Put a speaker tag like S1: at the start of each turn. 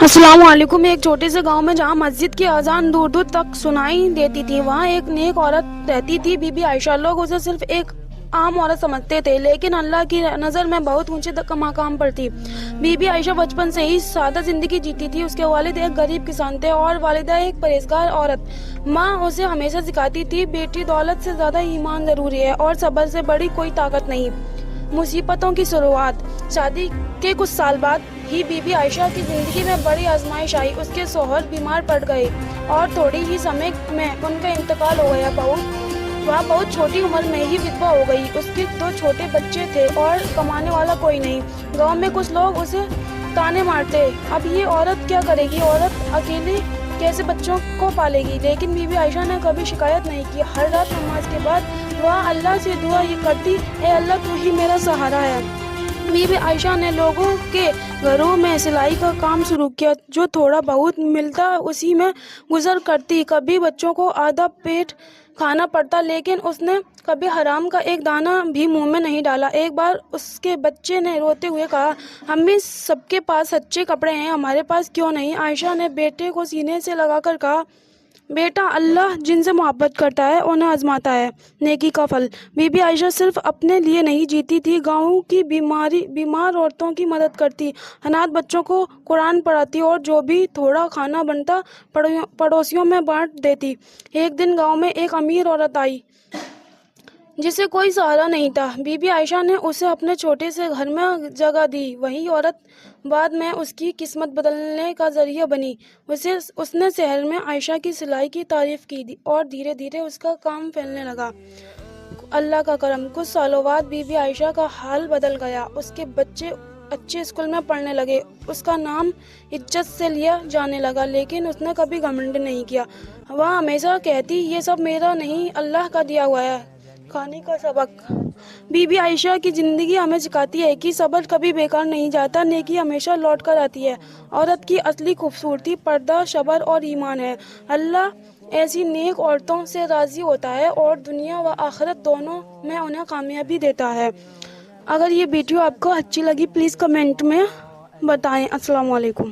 S1: السلام علیکم۔ ایک چھوٹے سے گاؤں میں جہاں مسجد کی اذان دور دور تک سنائی دیتی تھی، وہاں ایک نیک عورت رہتی تھی، بی بی عائشہ۔ لوگ اسے صرف ایک عام عورت سمجھتے تھے، لیکن اللہ کی نظر میں بہت اونچے مقام پر تھی۔ بی بی عائشہ بچپن سے ہی سادہ زندگی جیتی تھی۔ اس کے والد ایک غریب کسان تھے اور والدہ ایک پرہیزگار عورت۔ ماں اسے ہمیشہ سکھاتی تھی، بیٹی، دولت سے زیادہ ایمان ضروری ہے اور صبر سے بڑی کوئی طاقت نہیں۔ مصیبتوں کی شروعات۔ شادی کے کچھ سال بعد ہی بی بی عائشہ کی زندگی میں بڑی آزمائش آئی۔ اس کے شوہر بیمار پڑ گئے اور تھوڑی ہی سمے میں ان کا انتقال ہو گیا۔ وہ بہت چھوٹی عمر میں ہی ودوا ہو گئی۔ اس کے 2 چھوٹے بچے تھے اور کمانے والا کوئی نہیں۔ گاؤں میں کچھ لوگ اسے تانے مارتے، اب یہ عورت کیا کرے گی، عورت اکیلی کیسے بچوں کو پالے گی؟ لیکن بی بی عائشہ نے کبھی شکایت نہیں کی۔ ہر رات نماز کے بعد وہ اللہ سے دعا یہ کرتی، اے اللہ تو ہی میرا سہارا ہے۔ بی بی عائشہ نے لوگوں کے گھروں میں سلائی کا کام شروع کیا۔ جو تھوڑا بہت ملتا اسی میں گزر کرتی۔ کبھی بچوں کو آدھا پیٹ کھانا پڑتا، لیکن اس نے کبھی حرام کا ایک دانہ بھی منہ میں نہیں ڈالا۔ ایک بار اس کے بچے نے روتے ہوئے کہا، امی سب کے پاس اچھے کپڑے ہیں، ہمارے پاس کیوں نہیں؟ عائشہ نے بیٹے کو سینے سے لگا کر کہا، بیٹا، اللہ جن سے محبت کرتا ہے انہیں آزماتا ہے۔ نیکی کا پھل۔ بی بی عائشہ صرف اپنے لیے نہیں جیتی تھی، گاؤں کی بیمار عورتوں کی مدد کرتی، اناتھ بچوں کو قرآن پڑھاتی اور جو بھی تھوڑا کھانا بنتا پڑوسیوں میں بانٹ دیتی۔ ایک دن گاؤں میں ایک امیر عورت آئی جسے کوئی سہارا نہیں تھا۔ بی بی عائشہ نے اسے اپنے چھوٹے سے گھر میں جگہ دی۔ وہی عورت بعد میں اس کی قسمت بدلنے کا ذریعہ بنی۔ اس نے شہر میں عائشہ کی سلائی کی تعریف کی اور دھیرے دھیرے اس کا کام پھیلنے لگا۔ اللہ کا کرم۔ کچھ سالوں بعد بی بی عائشہ کا حال بدل گیا۔ اس کے بچے اچھے اسکول میں پڑھنے لگے، اس کا نام عزت سے لیا جانے لگا، لیکن اس نے کبھی گھمنڈ نہیں کیا۔ وہ ہمیشہ کہتی، یہ سب میرا نہیں، اللہ کا دیا ہوا ہے۔ کھانے کا سبق۔ بی بی عائشہ کی زندگی ہمیں سکھاتی ہے کہ صبر کبھی بیکار نہیں جاتا، نیکی ہمیشہ لوٹ کر آتی ہے۔ عورت کی اصلی خوبصورتی پردہ، صبر اور ایمان ہے۔ اللہ ایسی نیک عورتوں سے راضی ہوتا ہے اور دنیا و آخرت دونوں میں انہیں کامیابی دیتا ہے۔ اگر یہ ویڈیو آپ کو اچھی لگی پلیز کمنٹ میں بتائیں۔ السلام علیکم۔